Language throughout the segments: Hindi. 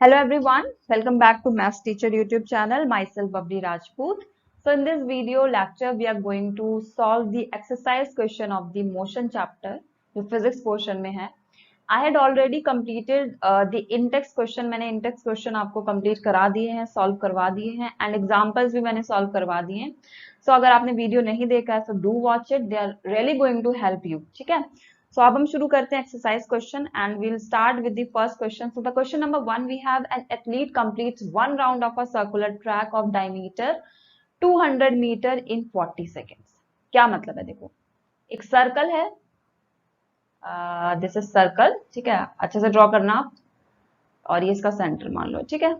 Hello everyone, welcome back to Maths Teacher YouTube channel. Myself Babri Rajput. So in this video lecture we are going to solve the exercise question of the motion chapter जो physics portion में है. I had already completed the in-text question. मैंने in-text question आपको complete करा दिए हैं, solve करवा दिए हैं and examples भी मैंने solve करवा दिए हैं. So अगर आपने video नहीं देखा है so do watch it. They are really going to help you. ठीक है? So अब हम शुरू करते हैं exercise question and we'll start with the first question. So the question number 1 we have an athlete completes one round of a circular track of diameter 200 meter in 40 seconds. क्या मतलब है देखो एक सर्कल है दिस इज सर्कल ठीक है अच्छे से ड्रॉ करना आप और ये इसका सेंटर मान लो ठीक है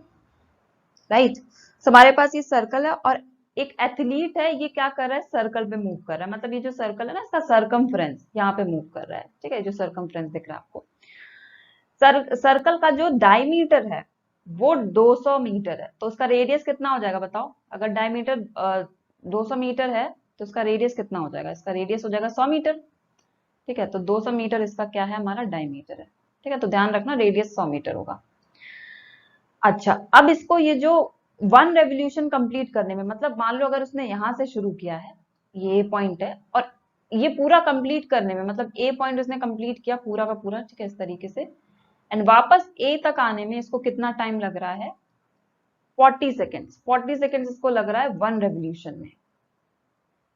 राइट हमारे पास ये सर्कल है और एक एथलीट है ये क्या कर रहा है सर्कल पे मूव कर रहा है मतलब ये जो सर्कल है ना इसका सरकमफ्रेंस यहाँ पे मूव कर रहा है ठीक है जो सरकमफ्रेंस दिख रहा है आपको सर्कल का जो डायमीटर है वो 200 मीटर है तो उसका रेडियस कितना हो जाएगा बताओ अगर डायमीटर 200 मीटर है तो उसका रेडियस कितना हो जाएगा इसका रेडियस हो जाएगा 100 मीटर ठीक है तो 200 मीटर इसका क्या है हमारा डायमीटर है ठीक है तो ध्यान रखना रेडियस 100 मीटर होगा अच्छा अब इसको ये जो वन रेवोल्यूशन कंप्लीट करने में मतलब मान लो अगर उसने यहां से शुरू किया है ये पॉइंट है और ये पूरा कंप्लीट करने में मतलब ए पॉइंट उसने कंप्लीट किया पूरा का पूरा ठीक है इस तरीके से एंड वापस ए तक आने में इसको कितना टाइम लग रहा है 40 सेकेंड्स 40 सेकेंड्स इसको लग रहा है वन रेवोल्यूशन में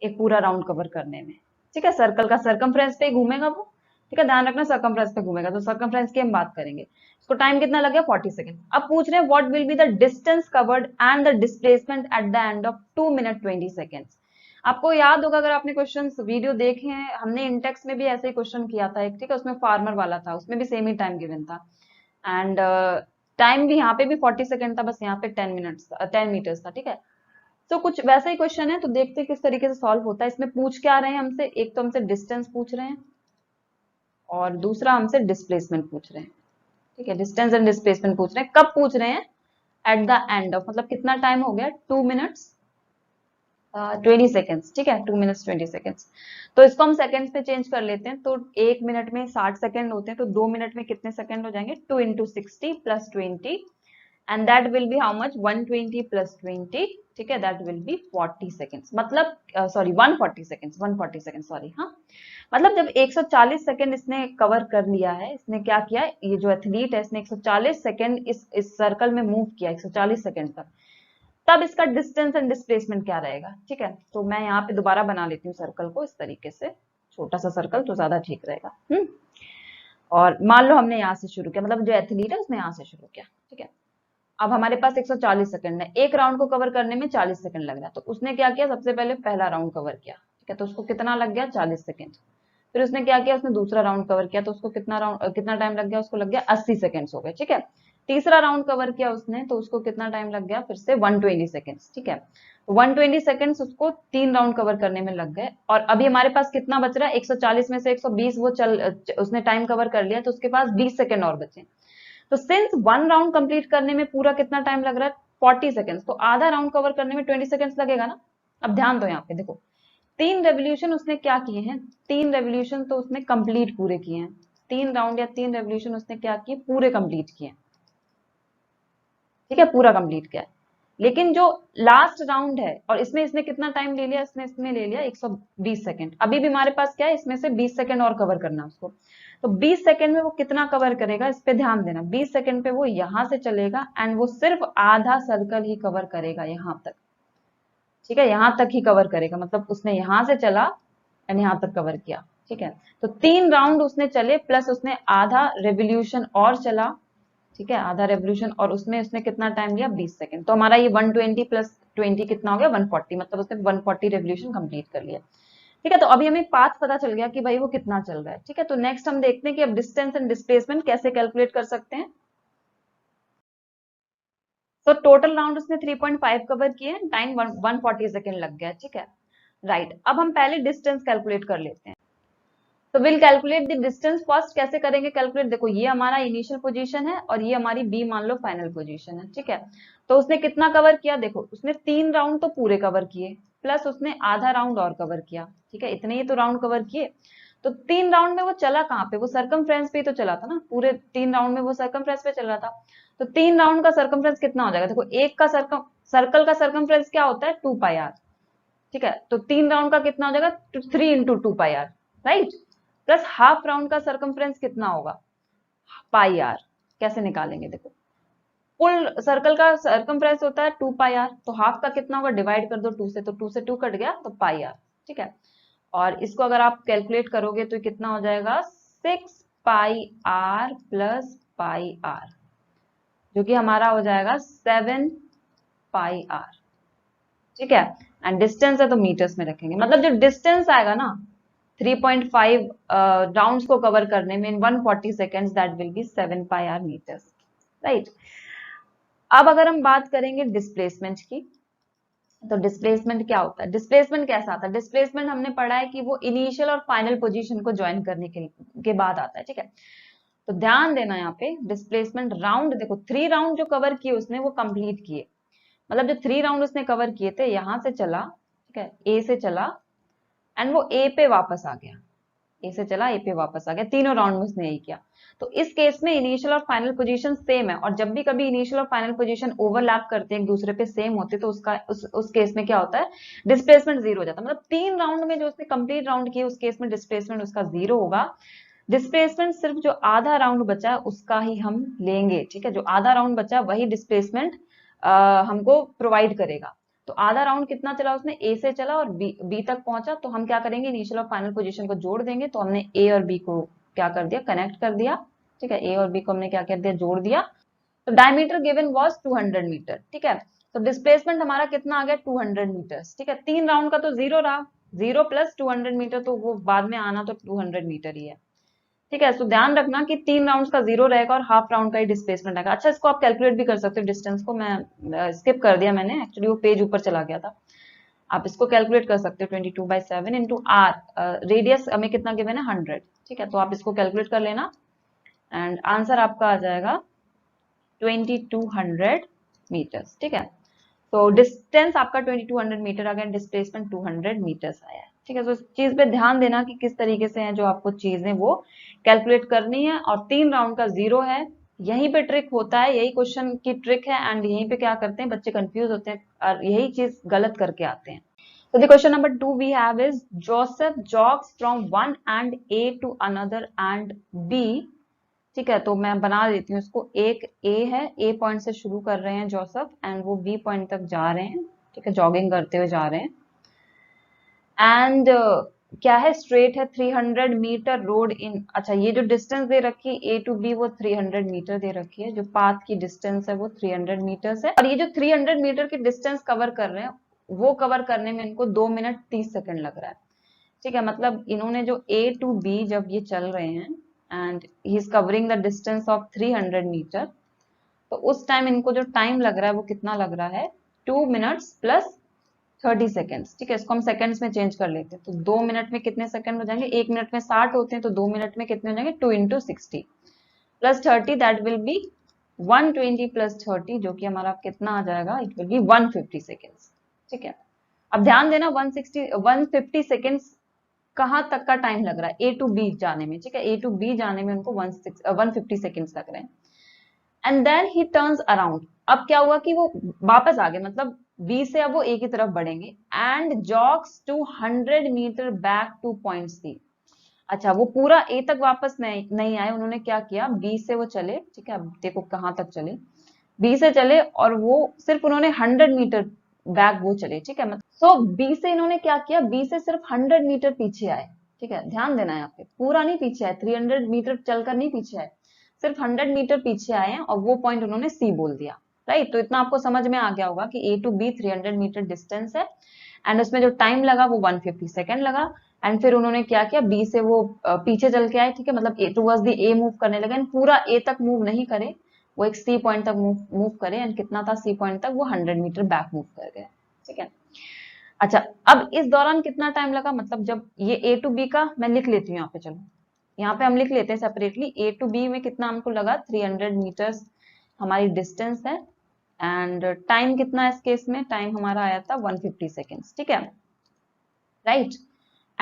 एक पूरा राउंड कवर करने में ठीक है सर्कल का सर्कमफ्रेंस पे घूमेगा वो ठीक है ध्यान रखना सर्कमफ्रेंस पे घूमेगा तो सर्कमफ्रेंस की हम बात करेंगे इसको टाइम कितना लग गया 40 सेकेंड अब पूछ रहे हैं what will be the distance covered and the displacement at the end of 2 minute 20 seconds आपको याद होगा अगर आपने क्वेश्चन वीडियो देखे हैं हमने इंटेक्स में भी ऐसे ही क्वेश्चन किया था एक ठीक है उसमें फार्मर वाला था उसमें भी सेम ही टाइम गिवन था एंड टाइम भी यहाँ पे भी 40 सेकेंड था बस यहाँ पे 10 मीटर्स था ठीक है तो कुछ वैसा ही क्वेश्चन है तो देखते हैं किस तरीके से सॉल्व होता है इसमें पूछ क्या रहे हैं हमसे एक तो हमसे डिस्टेंस पूछ रहे हैं और दूसरा हमसे डिस्प्लेसमेंट पूछ रहे हैं ठीक है डिस्टेंस एंड डिस्प्लेसमेंट पूछ रहे हैं कब पूछ रहे हैं एट द एंड ऑफ मतलब कितना टाइम हो गया 2 मिनट्स 20 सेकेंड्स ठीक है 2 मिनट्स 20 सेकेंड्स तो इसको हम सेकेंड्स पे चेंज कर लेते हैं तो 1 मिनट में 60 सेकेंड होते हैं तो 2 मिनट में कितने सेकेंड हो जाएंगे 2 into 60 plus 20 and that will be how much 120 plus 20 ठीक है that will be 40 seconds मतलब सॉरी 140 seconds 140 seconds सॉरी हाँ मतलब जब 140 सेकंड इसने कवर कर लिया है इसने क्या किया ये जो एथलीट है इसने 140 सेकंड इस सर्कल में मूव किया 140 सेकंड तक तब इसका डिस्टेंस एंड डिस्प्लेसमेंट क्या रहेगा ठीक है तो मैं यहाँ पे दोबारा बना लेती हूँ सर्कल को इस तरीके से छोटा सा सर्कल तो ज्यादा ठीक रहेगा और मान लो हमने यहाँ से शुरू किया मतलब जो एथलीट है उसने यहाँ से शुरू किया ठीक है अब हमारे पास 140 सेकंड है एक राउंड को कवर करने में 40 सेकंड लग रहा है तो उसने क्या किया सबसे पहले पहला राउंड कवर किया ठीक है तो उसको कितना लग गया 40 सेकंड फिर उसने क्या किया उसने दूसरा राउंड कवर किया तो उसको कितना टाइम लग गया उसको लग गया 80 सेकंड्स हो गए ठीक है तीसरा राउंड कवर किया उसने तो उसको कितना टाइम लग गया फिर से 120 सेकंड्स ठीक है 120 सेकंड्स उसको 3 राउंड कवर करने में लग गए और अभी हमारे पास कितना बच रहा है 140 में से 120 वो उसने टाइम कवर कर लिया तो उसके पास 20 सेकंड और बचे तो सिंस वन राउंड कंप्लीट करने में पूरा कितना टाइम लग रहा है 40 सेकंड्स तो आधा राउंड कवर करने में 20 सेकंड्स लगेगा ना अब ध्यान दो यहाँ पे देखो 3 रेवोल्यूशन उसने क्या किए हैं 3 रेवोल्यूशन तो उसने कंप्लीट पूरे किए हैं 3 राउंड या 3 रेवोल्यूशन उसने क्या किए पूरे कंप्लीट किए ठीक है पूरा कंप्लीट किया लेकिन जो लास्ट राउंड है और इसमें इसने कितना टाइम ले लिया इसने ले लिया 120 सेकंड अभी भी हमारे पास क्या है इसमें से 20 सेकंड और कवर करना उसको तो 20 सेकंड में वो कितना कवर करेगा इस पे ध्यान देना 20 सेकंड पे वो यहां से चलेगा एंड वो सिर्फ आधा सर्कल ही कवर करेगा यहां तक ठीक है यहां तक ही कवर करेगा मतलब उसने यहां से चला एंड यहां तक कवर किया ठीक है तो 3 राउंड उसने चले प्लस उसने आधा रेवोल्यूशन और चला ठीक है आधा रेवोल्यूशन और उसमें उसने कितना टाइम लिया 20 सेकंड तो हमारा ये 120 प्लस 20 कितना हो गया 140 मतलब उसने 140 रेवोल्यूशन कंप्लीट कर लिया ठीक है तो अभी हमें पाथ पता चल गया कि भाई वो कितना चल रहा है ठीक है तो नेक्स्ट हम देखते हैं कि अब डिस्टेंस एंड डिस्प्लेसमेंट कैसे कैलकुलेट कर सकते हैं तो टोटल राउंड उसने 3.5 कवर किए टाइम 140 सेकंड लग गया ठीक है राइट अब हम पहले डिस्टेंस कैलकुलेट कर लेते हैं तो will calculate the distance first कैसे करेंगे कैलकुलेट देखो ये हमारा इनिशियल पोजीशन है और ये हमारी बी मान लो फाइनल पोजीशन है ठीक है तो उसने कितना कवर किया देखो उसने 3 राउंड तो पूरे कवर किए प्लस उसने आधा राउंड और कवर किया ठीक है इतने ही तो राउंड कवर किए तो 3 राउंड में वो चला कहाँ पे, वो सर्कमफ्रेंस पे ही तो चला था ना, पूरे 3 राउंड में वो सर्कमफ्रेंस पे चल रहा था। तो 3 राउंड का सर्कमफ्रेंस कितना हो जाएगा, देखो एक का सर्कल का सर्कमफ्रेंस क्या होता है 2πr, ठीक है, तो 3 राउंड का कितना हो जाएगा 3 × 2πr, right, plus half round का सर्कमफ्रेंस कितना होगा πr। कैसे निकालेंगे, देखो फुल सर्कल का सर्कमफ्रेंस होता है 2πr, तो हाफ का कितना होगा, डिवाइड कर दो 2 से, तो 2 से 2 कट गया तो πr, ठीक है। और इसको अगर आप कैलकुलेट करोगे तो कितना हो जाएगा 6πr प्लस πr, जो कि हमारा हो जाएगा 7πr, ठीक है। एंड डिस्टेंस है तो मीटर्स में रखेंगे, मतलब जो डिस्टेंस आएगा ना 3.5 राउंड्स को कवर करने में in 140 seconds, that will be 7πr metres, right. अब अगर हम बात करेंगे डिस्प्लेसमेंट की, तो डिस्प्लेसमेंट क्या होता है, डिस्प्लेसमेंट कैसा आता है, डिस्प्लेसमेंट हमने पढ़ा है कि वो इनिशियल और फाइनल पोजीशन को ज्वाइन करने के बाद आता है, ठीक है। तो ध्यान देना यहाँ पे डिस्प्लेसमेंट राउंड, देखो 3 राउंड जो कवर किए उसने वो कंप्लीट किए, मतलब जो 3 राउंड उसने कवर किए थे, यहां से चला, ठीक है, ए से चला एंड वो ए पे वापस आ गया, ए से चला ए पे वापस आ गया, तीनों राउंड में उसने यही किया। तो इस केस में इनिशियल और फाइनल पोजीशन सेम है, और जब भी कभी इनिशियल और फाइनल पोजीशन ओवरलैप करते हैं एक दूसरे पे सेम होते तो उसका उस केस में क्या होता है डिस्प्लेसमेंट 0 हो जाता है, मतलब 3 राउंड में जो उसने कंप्लीट राउंड किए उस केस में डिस्प्लेसमेंट उसका 0 होगा। डिस्प्लेसमेंट सिर्फ जो आधा राउंड बचा है उसका ही हम लेंगे, ठीक है, जो आधा राउंड बचा वही डिस्प्लेसमेंट हमको प्रोवाइड करेगा। तो आधा राउंड कितना चला उसने, ए से चला और बी तक पहुंचा, तो हम क्या करेंगे इनिशियल और फाइनल पोजीशन को जोड़ देंगे, तो हमने ए और बी को क्या कर दिया कनेक्ट कर दिया, ठीक है, ए और बी को हमने क्या कर दिया जोड़ दिया। तो डायमीटर गिवन वाज 200 मीटर, ठीक है, तो डिस्प्लेसमेंट हमारा कितना आ गया 200 मीटर, ठीक है, 3 राउंड का तो 0 रहा, 0 प्लस 200 मीटर, तो वो बाद में आना तो 200 मीटर ही है, ठीक है। तो ध्यान रखना कि 3 राउंड्स का 0 रहेगा और हाफ राउंड का ही डिस्प्लेसमेंट आएगा। अच्छा, इसको आप कैलकुलेट भी कर सकते हो, डिस्टेंस को मैं स्किप कर दिया मैंने, एक्चुअली वो पेज ऊपर चला गया था। आप इसको कैलकुलेट कर सकते हो 22/7 इंटू आर, रेडियस हमें कितना गिवन है 100, ठीक है, तो आप इसको कैलकुलेट कर लेना एंड आंसर आपका आ जाएगा 2200 मीटर्स, ठीक है। तो डिस्टेंस आपका 2200 मीटर आ गया, डिस्प्लेसमेंट 200 मीटर्स आया है, ठीक है। तो इस चीज पे ध्यान देना कि किस तरीके से है जो आपको चीजें वो कैलकुलेट करनी है, और 3 राउंड का 0 है, यहीं पे ट्रिक होता है, यही क्वेश्चन की ट्रिक है, एंड यहीं पे क्या करते हैं बच्चे कंफ्यूज होते हैं और यही चीज गलत करके आते हैं। So the question number 2 we have is Joseph jogs from one end A to another and B, ठीक है, तो मैं बना देती हूँ इसको, एक A है, A पॉइंट से शुरू कर रहे हैं जोसेफ एंड वो B पॉइंट तक जा रहे हैं, ठीक है, जॉगिंग करते हुए जा रहे हैं, एंड क्या है स्ट्रेट है 300 मीटर रोड इन, अच्छा ये जो डिस्टेंस दे रखी है A to B वो 300 मीटर दे रखी है, जो पाथ की डिस्टेंस है वो 300 मीटर्स है, और ये जो 300 मीटर की डिस्टेंस कवर कर रहे हैं वो कवर करने में इनको 2 मिनट 30 सेकंड लग रहा है, ठीक है, मतलब इन्होंने जो A to B जब ये चल रहे हैं and he is covering the distance of 300 metre, तो उस टाइम इनको जो टाइम लग रहा है वो कितना लग रहा है 2 मिनट्स प्लस 30 सेकेंड्स, ठीक है, इसको हम सेकेंड्स में चेंज कर लेते हैं, तो 2 मिनट में कितने सेकंड हो जाएंगे, 1 मिनट में 60 होते हैं, तो 2 मिनट में कितने हो जाएंगे 2 × 60 plus 30, that will B 120 plus 30, जो कि हमारा कितना आ जाएगा, इट विल बी 150 सेकेंड्स, ठीक है। अब ध्यान देना 150 सेकेंड्स कहाँ तक का टाइम लग रहा है A to B जाने में, ठीक है, A to B जाने में उनको 150 सेकेंड्स लग रहे हैं, and then he turns around, अब क्या हुआ कि वो वापस आ गए, मतलब B से अब वो A की तरफ बढ़ेंगे, and jogs to 100 metre back to point C, अच्छा वो पूरा A तक वापस नहीं आए, उन्होंने क्या किया B से वो चले, ठीक है, अब देखो कहाँ तक चले, B से चले और वो सिर्फ उन्होंने 100 मीटर बैक वो चले, ठीक है, मतलब सो B से इन्होंने क्या किया, B से सिर्फ 100 मीटर पीछे आए, ठीक है, ध्यान देना यहाँ पे पूरा नहीं पीछे आए, 300 मीटर चलकर नहीं पीछे आए, सिर्फ 100 मीटर पीछे आए हैं और वो पॉइंट उन्होंने C बोल दिया, राइट। तो इतना आपको समझ में आ गया होगा कि A to B 300 metre distance है एंड उसमें जो टाइम लगा वो 150 सेकेंड लगा, एंड फिर उन्होंने क्या किया B से वो पीछे चल के आए, ठीक है, मतलब A towards the A move करने लगे, पूरा A तक मूव नहीं करे, वो एक C पॉइंट तक मूव करे, एंड कितना था C पॉइंट तक, वो 100 मीटर बैक मूव कर गए, ठीक है। अच्छा, अब इस दौरान कितना टाइम लगा, मतलब जब ये A to B का मैं लिख लेती हूँ यहाँ पे, चलो यहाँ पे हम लिख लेते हैं सेपरेटली, A to B में कितना हमको लगा 300 मीटर्स हमारी डिस्टेंस है, एंड टाइम कितना है इस केस में, टाइम हमारा आया था 150 सेकेंड्स, ठीक है, राइट।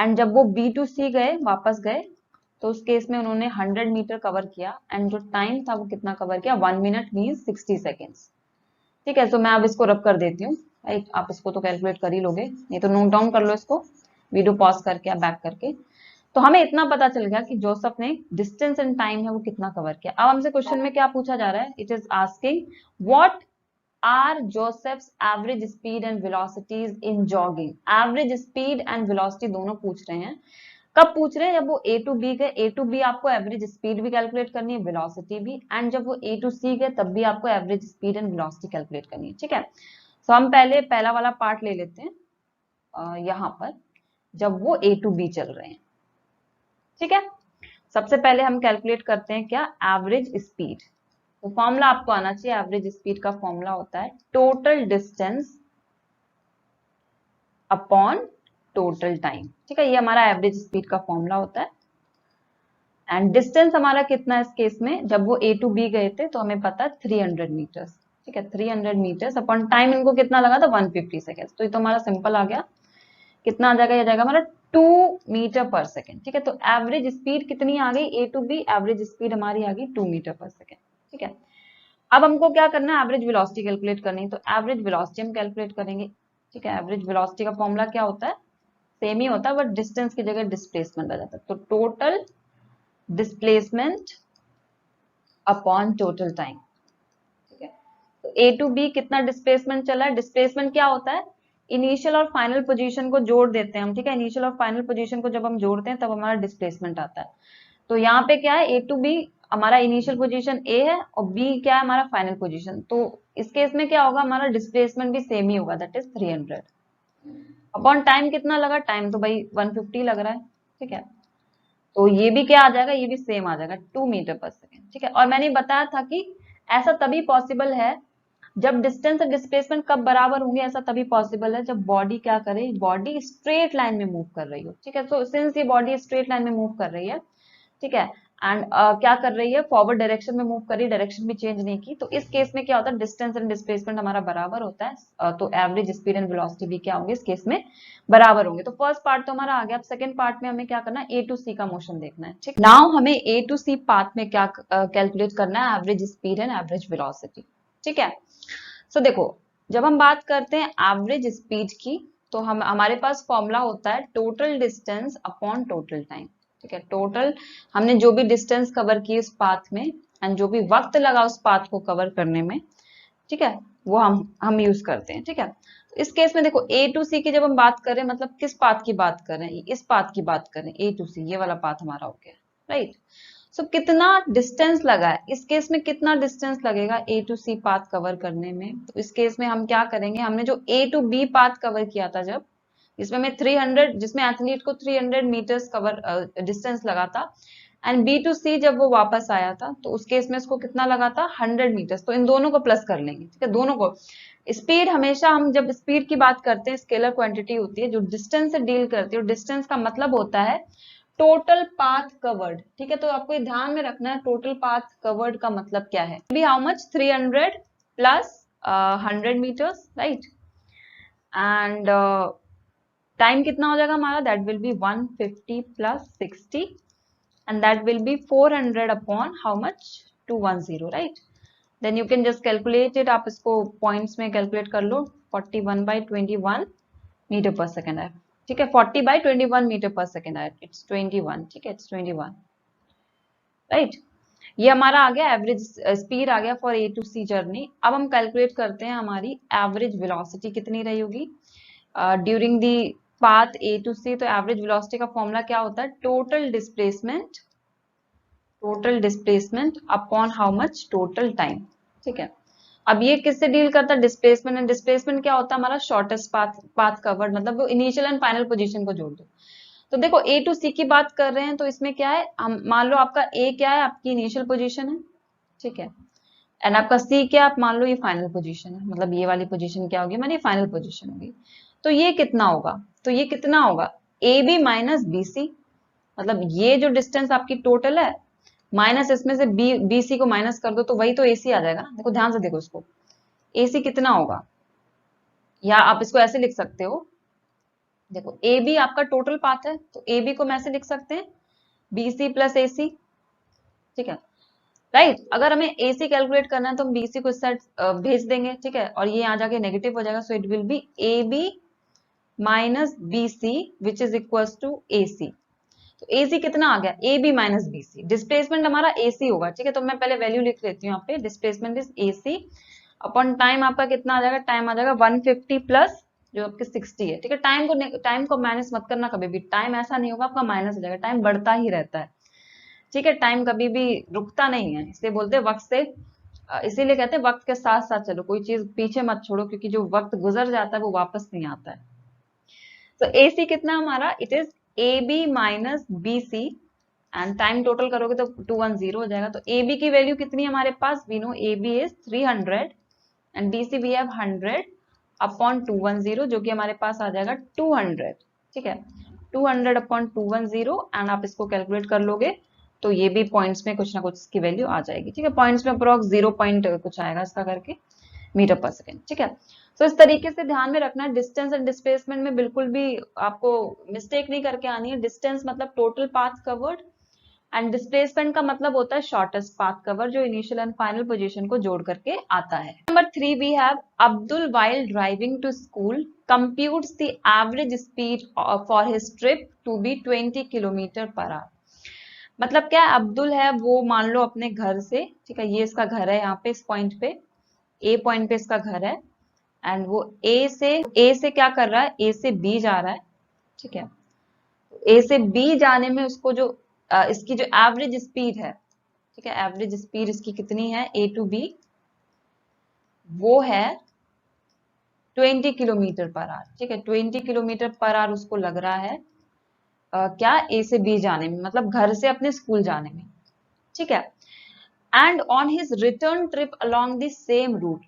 एंड जब वो बी टू सी गए, वापस गए, तो उस केस में उन्होंने 100 मीटर कवर किया एंड जो टाइम था वो कितना कवर किया, 1 मिनट मीन्स 60 सेकेंड्स। ठीक है, तो मैं अब इसको रब कर देती हूँ। राइट, आप इसको तो कैलकुलेट कर ही लोगे, नहीं तो नोट डाउन कर लो इसको, वीडियो पॉज करके या बैक करके। तो हमें इतना पता चल गया कि जोसेफ ने डिस्टेंस एंड टाइम है वो कितना कवर किया। अब हमसे क्वेश्चन में क्या पूछा जा रहा है, it is asking what are Joseph's average speed and velocities in jogging. Average speed and velocity दोनों पूछ रहे हैं। कब पूछ रहे हैं, जब वो ए टू बी गए। ए टू बी आपको एवरेज स्पीड भी कैलकुलेट करनी है, वेलोसिटी भी, एंड जब वो ए टू सी गए तब भी आपको average speed and velocity calculate करनी है। ठीक है, तो हम पहले पहला वाला पार्ट ले लेते हैं यहाँ पर, जब वो ए टू बी चल रहे हैं। ठीक है, सबसे पहले हम कैलकुलेट करते हैं क्या, एवरेज स्पीड। तो फॉर्मूला आपको आना चाहिए, एवरेज स्पीड का फॉर्मूला होता है total distance upon total time. ठीक है, ये हमारा एवरेज स्पीड का फॉर्मूला होता है। एंड डिस्टेंस हमारा कितना है इस केस में, जब वो ए टू बी गए थे तो हमें पता है 300 मीटर्स। ठीक है, 300 मीटर्स अपॉन टाइम इनको कितना लगा था, 150 सेकेंड। तो ये तो हमारा सिंपल आ गया, कितना आ जाएगा, ये जाएगा हमारा 2 मीटर पर सेकेंड। ठीक है, तो एवरेज स्पीड कितनी आ गई, ए टू बी एवरेज स्पीड हमारी आ गई 2 मीटर पर सेकेंड। ठीक है, अब हमको क्या करना है, एवरेज वेलोसिटी कैलकुलेट करनी है। तो एवरेज वेलोसिटी हम कैलकुलेट करेंगे। ठीक है, एवरेज वेलोसिटी का फॉर्मूला क्या होता है, सेम ही होता है, बट डिस्टेंस की जगह डिस्प्लेसमेंट आ जाता है। तो total displacement upon total time. ठीक है, तो ए टू बी कितना डिस्प्लेसमेंट चला है, डिस्प्लेसमेंट क्या होता है, इनिशियल और फाइनल पोजीशन को जोड़ देते हैं हम। ठीक है, इनिशियल और फाइनल पोजीशन को जब हम जोड़ते हैं तब हमारा डिस्प्लेसमेंट आता है। तो यहाँ पे क्या है, ए टू बी हमारा इनिशियल पोजीशन ए है और बी क्या है, हमारा फाइनल पोजीशन। तो इस केस में क्या होगा, हमारा डिस्प्लेसमेंट भी सेम ही होगा, दैट इज 300 अपॉन टाइम। कितना लगा, टाइम तो भाई 150 लग रहा है। ठीक है, तो ये भी क्या आ जाएगा, ये भी सेम आ जाएगा 2 मीटर पर सेकेंड। ठीक है, और मैंने बताया था कि ऐसा तभी पॉसिबल है जब डिस्टेंस और डिस्प्लेसमेंट कब बराबर होंगे, ऐसा तभी पॉसिबल है जब बॉडी क्या करे, बॉडी स्ट्रेट लाइन में मूव कर रही हो। ठीक है, तो सिंस ये बॉडी स्ट्रेट लाइन में मूव कर रही है, ठीक है, एंड क्या कर रही है, फॉरवर्ड डायरेक्शन में मूव कर रही है, डायरेक्शन भी चेंज नहीं की, तो इस केस में क्या होता है, डिस्टेंस एंड डिस्प्लेसमेंट हमारा बराबर होता है। तो एवरेज स्पीड एंड वेलोसिटी भी क्या होंगे इस केस में, बराबर होंगे। तो फर्स्ट पार्ट तो हमारा आ गया। अब सेकंड पार्ट में हमें क्या करना है, ए टू सी का मोशन देखना है। ठीक, नाउ हमें ए टू सी पार्ट में क्या कैलकुलेट करना है, average speed and average velocity. ठीक है, सो देखो, जब हम बात करते हैं एवरेज स्पीड की, तो हम हमारे पास फॉर्मूला होता है total distance upon total time. ठीक है, टोटल हमने जो भी डिस्टेंस कवर की उस पाथ में एंड जो भी वक्त लगा उस पाथ को कवर करने में, ठीक है, वो हम यूज करते हैं। ठीक है, तो इस केस में देखो, ए टू सी की जब हम बात करें, मतलब किस पाथ की बात कर रहे हैं, इस पाथ की बात करें, ए टू सी, ये वाला पाथ हमारा हो गया। राइट, सो कितना डिस्टेंस लगा है इस केस में, कितना डिस्टेंस लगेगा ए टू सी पाथ कवर करने में। तो इस केस में हम क्या करेंगे, हमने जो ए टू बी पाथ कवर किया था, जब इसमें मैं 300, जिसमें एथलीट को 300 मीटर्स कवर डिस्टेंस लगा था, एंड बी टू सी जब वो वापस आया था तो उस केस में इसको कितना लगा था, 100 मीटर्स। तो इन दोनों को प्लस कर लेंगे। ठीक है, दोनों को। स्पीड हमेशा, हम जब स्पीड की बात करते हैं, स्केलर क्वांटिटी होती है जो डिस्टेंस से डील करती है, और डिस्टेंस का मतलब होता है टोटल पाथ कवर्ड। ठीक है, तो आपको ये ध्यान में रखना है, टोटल पाथ कवर्ड का मतलब क्या है, be how much, 300 plus 100 metres, right, and time कितना हो जाएगा हमारा, that will be 150 plus 60 and that will be 400 upon how much, 210, right. Then you can just calculate it, आप इसको पॉइंट्स में कैलकुलेट कर लो, 41/21 मीटर पर सेकेंड है। ठीक है, 40/21 मीटर पर सेकेंड है, इट्स 21। ठीक है, इट्स 21, राइट। ये हमारा आ गया एवरेज स्पीड, आ गया for A to C journey. अब हम कैलकुलेट करते हैं हमारी एवरेज वेलोसिटी कितनी रही होगी during the path A to C. तो एवरेज वेलोसिटी का फॉर्मूला क्या होता है, total displacement upon how much, total time. ठीक है, अब ये किससे डील करता है, डिस्प्लेसमेंट। एंड डिस्प्लेसमेंट क्या होता है, हमारा शॉर्टेस्ट पाथ कवर्ड, मतलब वो इनिशियल एंड फाइनल पोजीशन को जोड़ दो। तो देखो, ए टू सी की बात कर रहे हैं, तो इसमें क्या है, हम मान लो आपका ए क्या है, आपकी इनिशियल पोजीशन है। ठीक है, एंड आपका सी क्या, आप मान लो ये फाइनल पोजीशन है, मतलब ये वाली पोजीशन क्या होगी, हमारी फाइनल पोजीशन होगी। तो ये कितना होगा, तो ये कितना होगा, A B minus B C, मतलब ये जो डिस्टेंस आपकी टोटल है, माइनस इसमें से बी सी को माइनस कर दो, तो वही तो ए सी आ जाएगा ना। देखो ध्यान से देखो इसको, ए सी कितना होगा, या आप इसको ऐसे लिख सकते हो, देखो ए बी आपका टोटल पाथ है, तो ए बी को मैं ऐसे लिख सकते हैं बी सी प्लस ए सी, ठीक है राइट। अगर हमें ए सी कैलकुलेट करना है तो हम बी सी को इस साइड भेज देंगे, ठीक है, और ये आ जाके नेगेटिव हो जाएगा, so it will be A B minus B C which is equal to A C. तो ए सी कितना आ गया, A B minus B C, displacement हमारा ए सी होगा, ठीक है, तो मैं पहले वैल्यू लिख लेती हूँ यहाँ पे, displacement is A C upon time आपका कितना आ जाएगा, टाइम आ जाएगा 150 प्लस जो आपके 60 है, ठीक है। टाइम को माइनस मत करना कभी भी, टाइम ऐसा नहीं होगा आपका माइनस हो जाएगा, टाइम बढ़ता ही रहता है, ठीक है, टाइम कभी भी रुकता नहीं है, इसलिए बोलते हैं वक्त से, इसीलिए कहते हैं वक्त के साथ साथ चलो, कोई चीज पीछे मत छोड़ो, क्योंकि जो वक्त गुजर जाता है वो वापस नहीं आता है। तो ए सी कितना हमारा, it is A B minus B C, and time total करोगे तो 210 हो जाएगा। तो ए बी की वैल्यू कितनी है हमारे पास, we know A B is 300 and B C we have 100 upon 210, जो कि हमारे पास आ जाएगा 200, ठीक है, 200 अपॉन 210, एंड आप इसको कैलकुलेट कर लोगे तो ये भी पॉइंट्स में कुछ ना कुछ इसकी वैल्यू आ जाएगी, ठीक है, पॉइंट्स में अप्रोक्स 0 पॉइंट कुछ आएगा इसका करके मीटर पर सेकेंड, ठीक है। तो इस तरीके से ध्यान में रखना है, डिस्टेंस एंड डिस्प्लेसमेंट में बिल्कुल भी आपको मिस्टेक नहीं करके आनी है। डिस्टेंस मतलब total path covered, and displacement का मतलब होता है शॉर्टेस्ट पाथ कवर, जो इनिशियल एंड फाइनल पोजीशन को जोड़ करके आता है। Number 3 we have Abdul while driving to school computes the average speed for his trip to be 20 kilometre per hour. मतलब क्या है, अब्दुल है वो मान लो अपने घर से, ठीक है, ये इसका घर है, यहाँ पे इस पॉइंट पे ए पॉइंट पे इसका घर है, एंड वो ए से क्या कर रहा है, ए से बी जा रहा है, ठीक है, ए से बी जाने में उसको जो इसकी जो एवरेज स्पीड है, ठीक है, एवरेज स्पीड इसकी कितनी है ए टू बी, वो है 20 किलोमीटर पर आवर, ठीक है, 20 किलोमीटर पर आवर उसको लग रहा है क्या ए से बी जाने में, मतलब घर से अपने स्कूल जाने में, ठीक है। And on his return trip along the same route,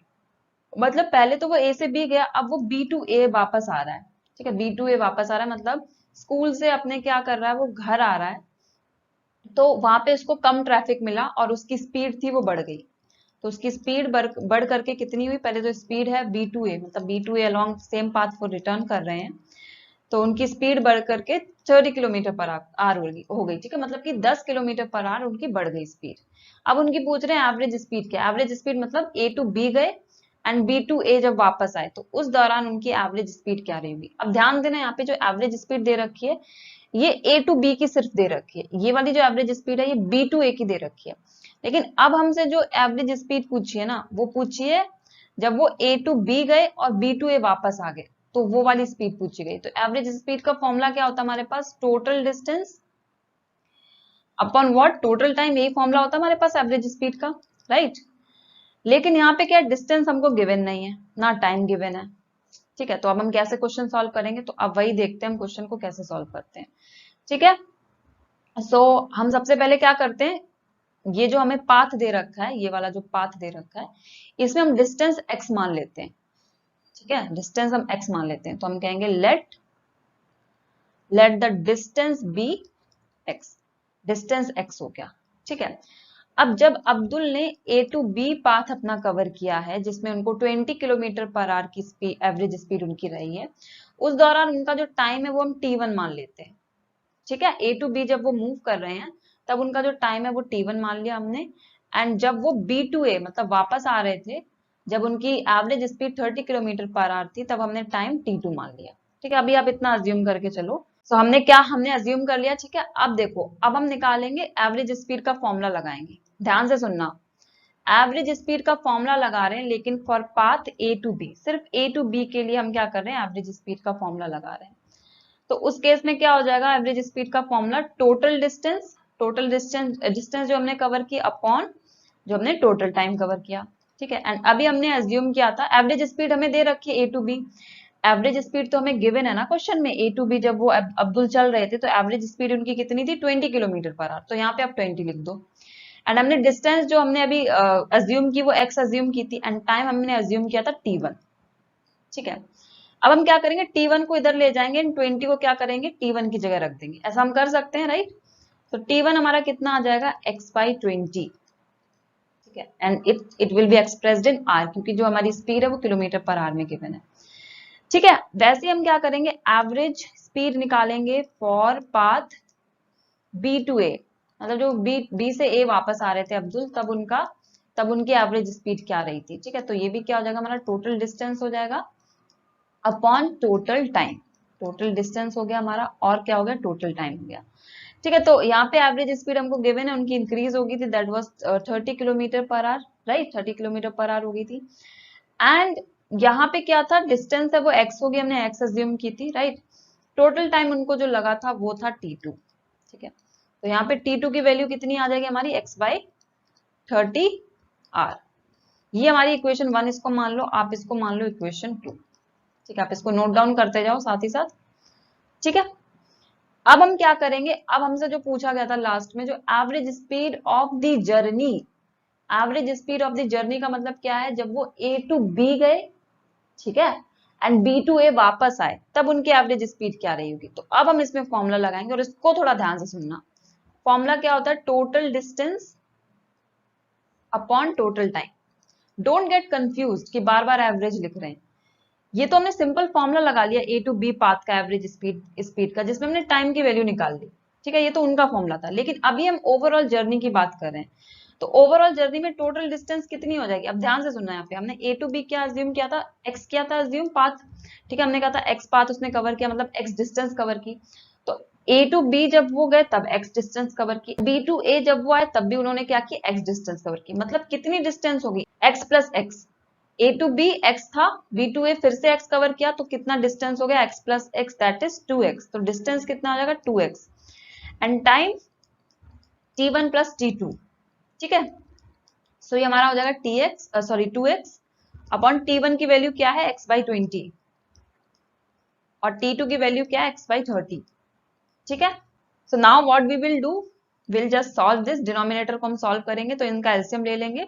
मतलब पहले तो वो ए से बी गया, अब वो बी टू ए वापस आ रहा है, ठीक है, बी टू ए वापस आ रहा है, मतलब स्कूल से अपने क्या कर रहा है, वो घर आ रहा है, तो वहां पे उसको कम ट्रैफिक मिला और उसकी स्पीड थी वो बढ़ गई, तो उसकी स्पीड बढ़ करके कितनी हुई, पहले तो स्पीड है बी टू ए, मतलब B to A along same path for return कर रहे हैं, तो उनकी स्पीड बढ़ करके 30 किलोमीटर पर आवर हो गई, ठीक है, मतलब कि 10 किलोमीटर पर आवर उनकी बढ़ गई स्पीड। अब उनकी पूछ रहे हैं एवरेज स्पीड क्या, एवरेज स्पीड मतलब ए टू बी गए एंड बी टू ए जब वापस आए तो उस दौरान उनकी एवरेज स्पीड क्या रही होगी। अब ध्यान देना, यहाँ पे जो एवरेज स्पीड दे रखी है ये ए टू बी की सिर्फ दे रखी है, ये वाली जो एवरेज स्पीड है ये बी टू ए की दे रखी है, लेकिन अब हमसे जो एवरेज स्पीड पूछी है ना, वो पूछी है जब वो ए टू बी गए और बी टू ए वापस आ गए, तो वो वाली स्पीड पूछी गई। तो एवरेज स्पीड का फॉर्मूला क्या होता है हमारे पास, total distance upon what, total time, यही फॉर्मूला होता है हमारे पास एवरेज स्पीड का, राइट। लेकिन यहाँ पे क्या डिस्टेंस हमको गिवन नहीं है ना टाइम गिवन है, ठीक है, तो अब हम कैसे क्वेश्चन सॉल्व करेंगे, तो अब वही देखते हैं हम क्वेश्चन को कैसे सॉल्व करते हैं, ठीक है। सो हम सबसे पहले क्या करते हैं, ये जो हमें पाथ दे रखा है, ये वाला जो पाथ दे रखा है, इसमें हम डिस्टेंस x मान लेते हैं, ठीक है, डिस्टेंस हम x मान लेते हैं, तो हम कहेंगे let the distance be x, distance x हो गया, ठीक है। अब जब अब्दुल ने ए टू बी पाथ अपना कवर किया है, जिसमें उनको 20 किलोमीटर पर आवर की स्पीड एवरेज स्पीड उनकी रही है, उस दौरान उनका जो टाइम है वो हम t1 मान लेते हैं, ठीक है, ए टू बी जब वो मूव कर रहे हैं तब उनका जो टाइम है वो t1 मान लिया हमने, एंड जब वो बी टू ए मतलब वापस आ रहे थे, जब उनकी average speed 30 kilometre per our थी, तब हमने टाइम t2 मान लिया, ठीक है। अभी आप इतना अज्यूम करके चलो, सो हमने अज्यूम कर लिया, ठीक है। अब देखो, अब हम निकालेंगे एवरेज स्पीड का फॉर्मूला लगाएंगे, ध्यान से सुनना, एवरेज स्पीड का फॉर्मूला लगा रहे हैं, लेकिन for path A to B, सिर्फ ए टू बी के लिए हम क्या कर रहे हैं, एवरेज स्पीड का फॉर्मूला लगा रहे हैं। तो उस केस में क्या हो जाएगा, एवरेज स्पीड का फॉर्मूला टोटल डिस्टेंस जो हमने कवर की अपॉन जो हमने टोटल टाइम कवर किया, ठीक है। एंड अभी हमने अज्यूम किया था एवरेज स्पीड हमें दे रखी है ए टू बी, एवरेज स्पीड तो हमें गिवन है ना क्वेश्चन में, ए टू बी जब वो अब्दुल चल रहे थे तो एवरेज स्पीड उनकी कितनी थी 20 किलोमीटर पर आवर, तो यहाँ पे आप 20 लिख दो। एंड हमने डिस्टेंस जो हमने अभी अज्यूम की वो x अज्यूम की थी, एंड टाइम हमने अज्यूम किया था t1, ठीक है। अब हम क्या करेंगे, t1 को इधर ले जाएंगे एंड 20 को क्या करेंगे, t1 की जगह रख देंगे, ऐसा हम कर सकते हैं, राइट। तो t1 हमारा कितना आ जाएगा x/20, ठीक है, and it will be expressed in r, क्योंकि जो हमारी स्पीड है वो किलोमीटर पर आवर में गिवन है, ठीक है, वैसे हम क्या करेंगे, एवरेज स्पीड निकालेंगे for path B to A, मतलब जो बी से ए वापस आ रहे थे अब्दुल, तब उनकी एवरेज स्पीड क्या रही थी। ठीक है, तो ये भी क्या हो जाएगा, हमारा टोटल डिस्टेंस हो जाएगा upon total time. Total distance हो गया हमारा, और क्या हो गया, टोटल टाइम हो गया। ठीक है, तो यहाँ पे एवरेज स्पीड हमको गिवन है, उनकी इंक्रीज होगी थी, that was 30 kilometre per our, right, 30 kilometre per our हो गई थी। एंड यहाँ पे क्या था, डिस्टेंस है वो x होगी, हमने x अज्यूम की थी, राइट। टोटल टाइम उनको जो लगा था वो था t2। ठीक है, तो यहाँ पे t2 की वैल्यू कितनी आ जाएगी हमारी, x/30 r। ये हमारी इक्वेशन 1 इसको मान लो, आप इसको मान लो इक्वेशन 2। ठीक है, आप इसको नोट डाउन करते जाओ साथ ही साथ। ठीक है, अब हम क्या करेंगे, अब हमसे जो पूछा गया था लास्ट में, जो average speed of the journey, average speed of the journey का मतलब क्या है, जब वो ए टू बी गए, ठीक है, एंड बी टू ए वापस आए, तब उनकी एवरेज स्पीड क्या रही होगी। तो अब हम इसमें फॉर्मूला लगाएंगे, और इसको थोड़ा ध्यान से सुनना। फॉर्मूला क्या होता है, total distance upon total time. Don't get confuse कि बार बार एवरेज लिख रहे हैं, ये तो हमने सिंपल फॉर्मूला लगा लिया ए टू बी पाथ का एवरेज स्पीड का, जिसमें हमने टाइम की वैल्यू निकाल ली। ठीक है, ये तो उनका फॉर्मूला था, लेकिन अभी हम ओवरऑल जर्नी की बात कर रहे हैं। तो ओवरऑल जर्नी में टोटल डिस्टेंस कितनी हो जाएगी, अब ध्यान से सुनना। यहाँ पे हमने ए टू बी क्या अज्यूम किया था, एक्स किया था अज्यूम पाथ। ठीक है, हमने कहा था एक्स पाथ उसने कवर किया, मतलब एक्स डिस्टेंस कवर की। तो ए टू बी जब वो गए तब एक्स डिस्टेंस कवर की, बी टू ए जब वो आए तब भी उन्होंने क्या किया, एक्स डिस्टेंस कवर की। मतलब कितनी डिस्टेंस होगी, x plus x. A to B x था, बी टू ए फिर से एक्स कवर किया, तो कितना डिस्टेंस हो गया, x plus x, that is 2x। तो डिस्टेंस कितना हो जाएगा, 2x। And time t1 plus t2। ठीक है, सो ये हमारा हो जाएगा tx, sorry 2x upon t1 की वैल्यू क्या है, x/20, और t2 की वैल्यू क्या है, x/30। ठीक है, so now what we will do, will just solve this. Denominator को हम सॉल्व करेंगे, तो इनका एलसीएम ले लेंगे।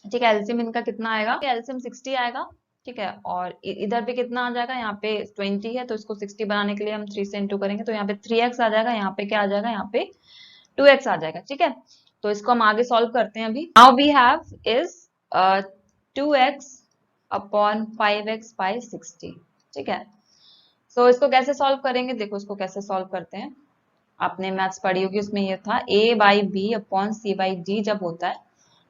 ठीक है, एलसीएम इनका कितना आएगा, एलसीएम 60 आएगा। ठीक है, और इधर पे कितना आ जाएगा, यहाँ पे 20 है, तो इसको 60 बनाने के लिए हम 3 से इंटू करेंगे, तो यहाँ पे 3x आ जाएगा, यहाँ पे क्या आ जाएगा, यहाँ पे 2x आ जाएगा। ठीक है, तो इसको हम आगे सॉल्व करते हैं। अभी now we have is 2x upon 5x/60। ठीक है, सो इसको कैसे सॉल्व करेंगे, देखो इसको कैसे सॉल्व करते हैं। आपने मैथ्स पढ़ी होगी, उसमें ये था a/b अपॉन c/d जब होता है,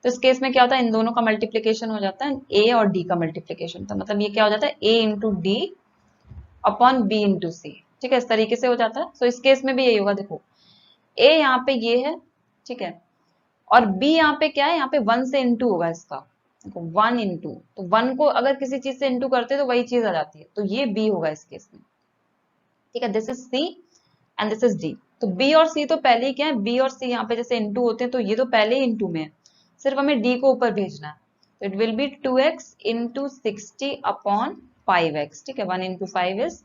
तो इस केस में क्या होता है, इन दोनों का मल्टीप्लीकेशन हो जाता है, a और d का मल्टीप्लीकेशन। तो मतलब ये क्या हो जाता है, a into D upon b into C. ठीक है, इस तरीके से हो जाता है। तो इस केस में भी यही होगा, देखो a यहाँ पे ये है, ठीक है, और b यहाँ पे क्या है, यहाँ पे 1 से इंटू होगा इसका, देखो 1 इंटू, तो 1 को अगर किसी चीज से इंटू करते हैं तो वही चीज आ जाती है, तो ये b होगा इस केस में। ठीक है, this is c and this is d। तो b और c तो पहले ही क्या है, b और c यहाँ पे जैसे इंटू होते हैं, तो ये तो पहले ही इंटू में है, सिर्फ हमें d को ऊपर भेजना है। तो it will B 2x into 60 upon 5x। ठीक है, 1 into 5 is